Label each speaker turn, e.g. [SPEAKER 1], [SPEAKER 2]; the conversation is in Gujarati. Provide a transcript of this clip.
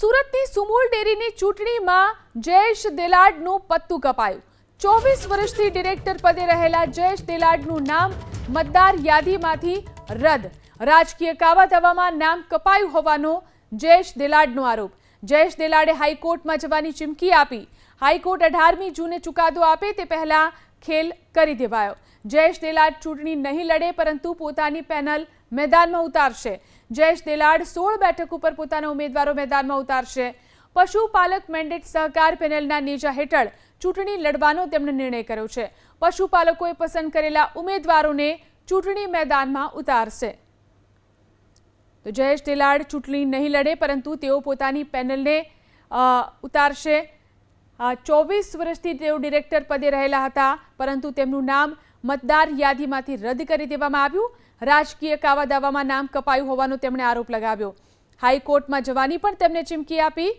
[SPEAKER 1] સુરતની સુમૂલ ડેરીની ચૂંટણીમાં જયેશ દેલાડનું પત્તું કપાયું। 24 વર્ષથી ડિરેક્ટર પદે રહેલા જયેશ દેલાડનું નામ મતદાર યાદીમાંથી રદ। રાજકીય કાવાદાવામાં નામ કપાયું હોવાનો જયેશ દેલાડનો આરોપ। જયેશ દેલાડે હાઈકોર્ટમાં જવાની ચીમકી આપી। હાઈકોર્ટ 18મી જૂને ચુકાદો આપે તે પહેલા ખેલ કરી દેવાયો। જયેશ દેલાડ ચૂંટણી નહીં લડે પરંતુ પોતાની પેનલ मैदान उतारशे। जयेश देलाड 16 બેઠક पर પોતાના ઉમેદવારો मैदान उतारशे। पशुपालक મેન્ડેટ सहकार પેનલના નેજા હેઠળ ચૂંટણી લડવાનો તેમણે નિર્ણય કર્યો છે। પશુપાલકોએ પસંદ કરેલા ઉમેદવારોને ચૂંટણી મેદાનમાં ઉતારશે। તો જયેશ દેલાડ ચૂંટણી નહીં લડે પરંતુ તેઓ પોતાની પેનલને ઉતારશે। 24 વર્ષથી તેઓ ડિરેક્ટર પદે રહેલા હતા પરંતુ તેમનું નામ મતદાર યાદીમાંથી રદ કરી દેવામાં આવ્યું। રાજકીય કાવાદાવામાં નામ કપાયું હોવાનો તેમણે આરોપ લગાવ્યો। હાઈકોર્ટમાં જવાની પણ તેમને ચીમકી આપી।